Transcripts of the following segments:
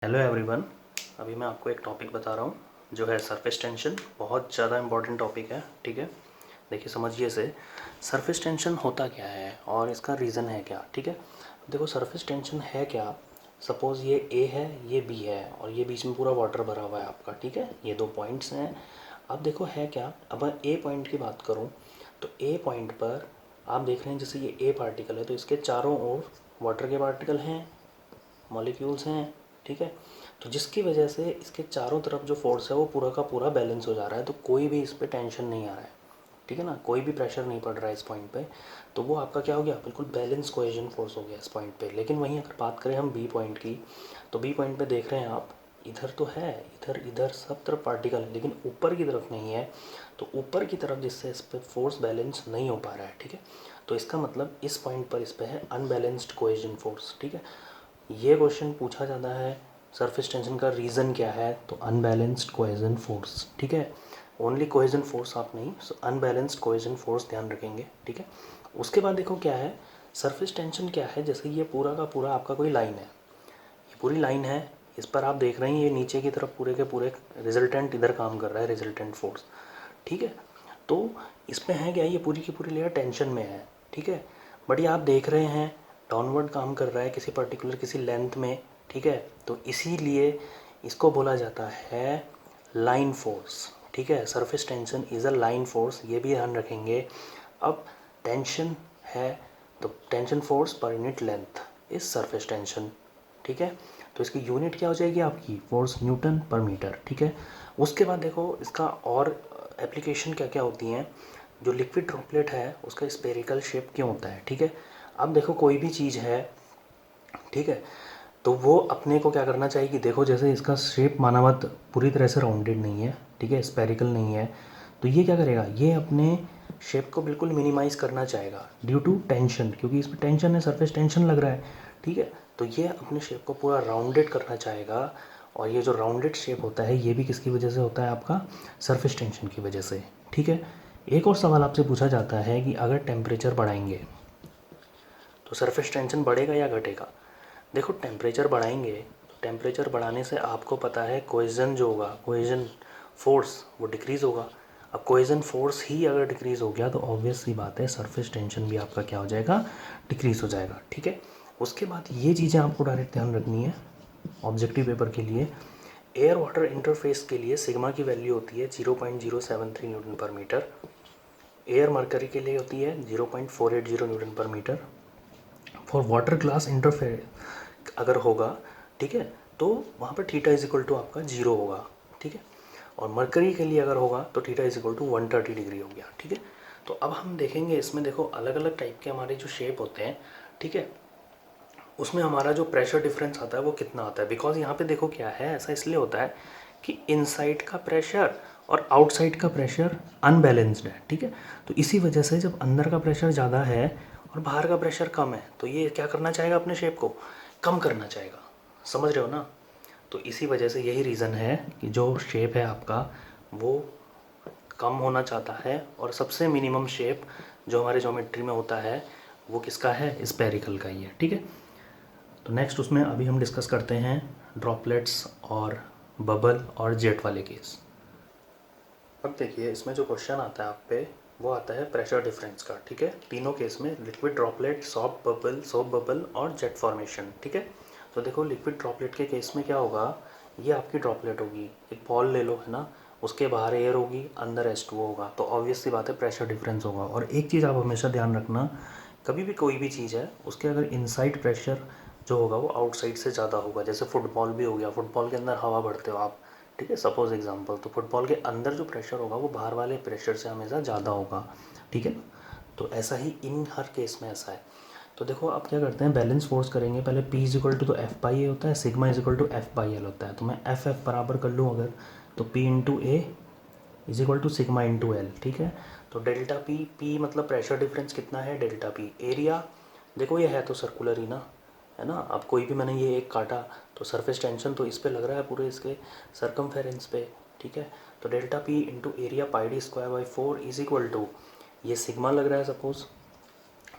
Hello everyone. अभी मैं आपको एक टॉपिक बता रहा हूँ जो है सरफेस टेंशन। बहुत ज़्यादा इम्पॉर्टेंट टॉपिक है, ठीक है। देखिए समझिए इसे, सरफेस टेंशन होता क्या है और इसका रीज़न है क्या, ठीक है। देखो सरफेस टेंशन है क्या। सपोज़ ये ए है, ये बी है और ये बीच में पूरा वाटर भरा हुआ है आपका, ठीक है। ये दो पॉइंट्स हैं। अब देखो है क्या, अब मैं ए पॉइंट की बात करूँ तो ए पॉइंट पर आप देख रहे हैं जैसे ये ए पार्टिकल है तो इसके चारों ओर वाटर के पार्टिकल हैं, मॉलिक्यूल्स हैं, ठीक है। तो जिसकी वजह से इसके चारों तरफ जो फोर्स है वो पूरा का पूरा बैलेंस हो जा रहा है, तो कोई भी इस पर टेंशन नहीं आ रहा है, ठीक है ना। कोई भी प्रेशर नहीं पड़ रहा है इस पॉइंट पे। तो वो आपका क्या हो गया, बिल्कुल बैलेंस कोहेजन फोर्स हो गया इस पॉइंट पे। लेकिन वहीं अगर बात करें हम बी पॉइंट की, तो बी पॉइंट पे देख रहे हैं आप, इधर तो है, इधर इधर सब तरफ पार्टिकल है लेकिन ऊपर की तरफ नहीं है। तो ऊपर की तरफ जिससे इस पर फोर्स बैलेंस नहीं हो पा रहा है, ठीक है। तो इसका मतलब इस पॉइंट पर इस पर है अनबैलेंस्ड कोहेजन फोर्स, ठीक है। ये क्वेश्चन पूछा जाता है सरफेस टेंशन का रीज़न क्या है, तो अनबैलेंस्ड कोहेजन फोर्स, ठीक है। ओनली कोहेजन फोर्स आप नहीं, अनबैलेंस्ड कोहेजन फोर्स ध्यान रखेंगे, ठीक है। उसके बाद देखो क्या है, सरफेस टेंशन क्या है। जैसे ये पूरा का पूरा आपका कोई लाइन है, ये पूरी लाइन है, इस पर आप देख रहे हैं ये नीचे की तरफ पूरे के पूरे रिजल्टेंट इधर काम कर रहा है, रिजल्टेंट फोर्स, ठीक है। तो इसमें है क्या, ये पूरी की पूरी लेयर टेंशन में है, ठीक है। बट ये आप देख रहे हैं डाउनवर्ड काम कर रहा है किसी पर्टिकुलर किसी लेंथ में, ठीक है। तो इसीलिए इसको बोला जाता है लाइन फोर्स, ठीक है। Surface tension is a line force, ये भी ध्यान रखेंगे। अब टेंशन है तो tension force per unit length is surface tension, ठीक है। तो इसकी यूनिट क्या हो जाएगी आपकी, फोर्स न्यूटन पर मीटर, ठीक है। उसके बाद देखो इसका और एप्लीकेशन क्या क्या होती हैं। जो लिक्विड ड्रॉपलेट है उसका स्पेरिकल शेप क्यों होता है, ठीक है। अब देखो कोई भी चीज़ है, ठीक है, तो वो अपने को क्या करना चाहिए कि देखो जैसे इसका शेप माना मत पूरी तरह से राउंडेड नहीं है, ठीक है, स्पेरिकल नहीं है। तो ये क्या करेगा, ये अपने शेप को बिल्कुल मिनिमाइज़ करना चाहेगा ड्यू टू टेंशन, क्योंकि इसमें टेंशन है, सरफेस टेंशन लग रहा है, ठीक है। तो ये अपने शेप को पूरा राउंडेड करना चाहेगा। और ये जो राउंडेड शेप होता है ये भी किसकी वजह से होता है, आपका सरफेस टेंशन की वजह से, ठीक है। एक और सवाल आपसे पूछा जाता है कि अगर टेम्परेचर बढ़ाएंगे तो सरफेस टेंशन बढ़ेगा या घटेगा। देखो टेम्परेचर बढ़ाएंगे तो टेम्परेचर बढ़ाने से आपको पता है कोहेजन जो होगा, कोहेजन फोर्स वो डिक्रीज़ होगा। अब कोहेजन फोर्स ही अगर डिक्रीज़ हो गया तो ऑब्वियस सी बात है सरफेस टेंशन भी आपका क्या हो जाएगा, डिक्रीज़ हो जाएगा, ठीक है। उसके बाद ये चीज़ें आपको डायरेक्ट ध्यान रखनी है ऑब्जेक्टिव पेपर के लिए। एयर वाटर इंटरफेस के लिए सिग्मा की वैल्यू होती है 0.073 Newton per metre. Air mercury के लिए होती है 0.480 newton per metre. For water glass interference अगर होगा, ठीक है, तो वहाँ पर थीटा इज इक्वल टू आपका 0 होगा, ठीक है। और मरकरी के लिए अगर होगा तो theta is equal to 130 degree हो गया, ठीक है। तो अब हम देखेंगे इसमें, देखो अलग अलग टाइप के हमारे जो शेप होते हैं, ठीक है, उसमें हमारा जो प्रेशर डिफरेंस आता है वो कितना आता है। बिकॉज यहाँ पे देखो क्या है, ऐसा इसलिए होता है कि इनसाइड का प्रेशर और आउटसाइड का प्रेशर अनबैलेंस्ड है, ठीक है। तो इसी वजह से जब अंदर का प्रेशर ज़्यादा है और बाहर का प्रेशर कम है तो ये क्या करना चाहेगा, अपने शेप को कम करना चाहेगा, समझ रहे हो ना। तो इसी वजह से यही रीज़न है कि जो शेप है आपका वो कम होना चाहता है। और सबसे मिनिमम शेप जो हमारे ज्योमेट्री में होता है वो किसका है, स्पेरिकल का ही है, ठीक है। तो नेक्स्ट उसमें अभी हम डिस्कस करते हैं ड्रॉपलेट्स और बबल और जेट वाले केस। अब देखिए इसमें जो क्वेश्चन आता है आप पे वो आता है प्रेशर डिफरेंस का, ठीक है। तीनों केस में लिक्विड ड्रॉपलेट, सोप बबल और जेट फॉर्मेशन, ठीक है। तो देखो लिक्विड ड्रॉपलेट के केस में क्या होगा, ये आपकी ड्रॉपलेट होगी, एक बॉल ले लो है ना, उसके बाहर एयर होगी, अंदर H2O होगा, तो ऑब्वियस सी बात है प्रेशर डिफरेंस होगा। और एक चीज़ आप हमेशा ध्यान रखना, कभी भी कोई भी चीज़ है उसके अगर इनसाइड प्रेशर जो होगा वो आउटसाइड से ज़्यादा होगा। जैसे फुटबॉल भी हो गया, फुटबॉल के अंदर हवा भरते हो आप, ठीक है, सपोज एग्जांपल, तो फुटबॉल के अंदर जो प्रेशर होगा वो बाहर वाले प्रेशर से हमेशा ज़्यादा होगा, ठीक है ना। तो ऐसा ही इन हर केस में ऐसा है। तो देखो आप क्या करते हैं, बैलेंस फोर्स करेंगे पहले, P इज इक्वल टू तो F बाई ए होता है, sigma is equal to F by L होता है। तो मैं F बराबर कर लूँ अगर, तो P into A is equal to sigma into L, ठीक है। तो डेल्टा P मतलब प्रेशर डिफरेंस कितना है, डेल्टा P। एरिया देखो ये है तो सर्कुलर ही ना, है ना। अब कोई भी मैंने ये एक काटा तो सरफेस टेंशन तो इस पे लग रहा है पूरे इसके सरकमफेरेंस पे, ठीक है। तो delta P into area pi D square by 4 is equal to, ये सिग्मा लग रहा है सपोज,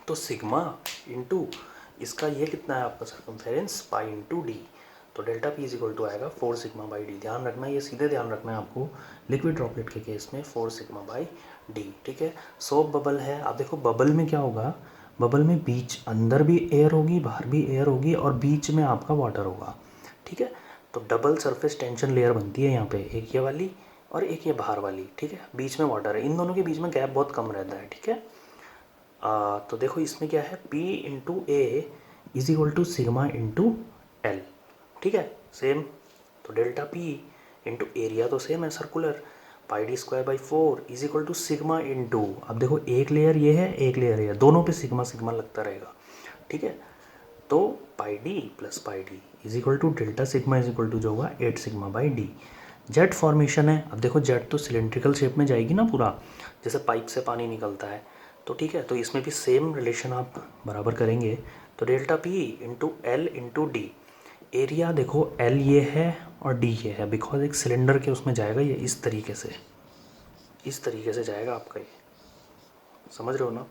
तो सिग्मा इंटू इसका ये कितना है आपका सरकमफेरेंस, पाई इंटू डी। तो delta P is equal to आएगा 4 सिग्मा बाई डी। ध्यान रखना, ये सीधे ध्यान रखना है आपको लिक्विड ड्रॉपलेट के केस में 4 सिग्मा बाई डी। ठीक है, सोप बबल है। अब देखो बबल में क्या होगा, बबल में बीच अंदर भी एयर होगी, बाहर भी एयर होगी और बीच में आपका वाटर होगा। ठीक है, तो डबल सरफेस टेंशन लेयर बनती है यहाँ पे, एक ये वाली और एक ये बाहर वाली। ठीक है, बीच में वाटर है, इन दोनों के बीच में गैप बहुत कम रहता है। ठीक है, तो देखो इसमें क्या है, P into A is equal to sigma into L. ठीक है, सेम। तो डेल्टा P इंटू एरिया तो सेम है circular, pi D square by 4 is equal to sigma into, अब देखो एक लेयर ये है एक लेयर ये है, दोनों पे सिग्मा सिग्मा लगता रहेगा। ठीक है, तो pi D plus pi D is equal to delta sigma is equal to जो होगा 8 sigma by D. Jet formation है। अब देखो जेट तो सिलेंड्रिकल शेप में जाएगी ना पूरा, जैसे पाइप से पानी निकलता है। तो ठीक है, तो इसमें भी सेम रिलेशन आप बराबर करेंगे। तो delta P into L into D, area देखो एल ये है और डी ये है, बिकॉज एक सिलेंडर के उसमें जाएगा ये इस तरीके से जाएगा आपका, ये समझ रहे हो ना।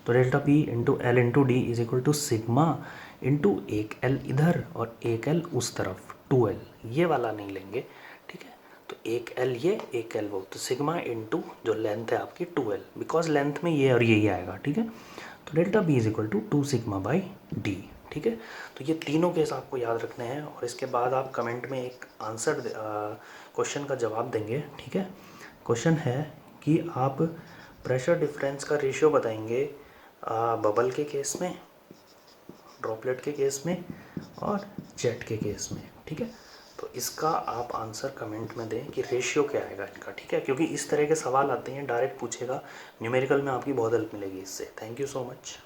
तो delta P into L into D is equal to sigma into एक एल इधर और एक एल उस तरफ, 2L, ये वाला नहीं लेंगे। ठीक है, तो एक एल ये एक एल वो, तो सिग्मा इंटू जो लेंथ है आपकी 2L, बिकॉज लेंथ में ये और यही आएगा। ठीक है, तो delta B is equal to 2 sigma by D. ठीक है, तो ये तीनों केस आपको याद रखने हैं और इसके बाद आप कमेंट में एक आंसर क्वेश्चन का जवाब देंगे। ठीक है, क्वेश्चन है कि आप प्रेशर डिफरेंस का रेशियो बताएंगे बबल के केस में, ड्रॉपलेट के केस में और जेट के केस में। ठीक है, तो इसका आप आंसर कमेंट में दें कि रेशियो क्या आएगा इनका। ठीक है, क्योंकि इस तरह के सवाल आते हैं, डायरेक्ट पूछेगा, न्यूमेरिकल में आपकी बहुत हेल्प मिलेगी इससे। Thank you so much.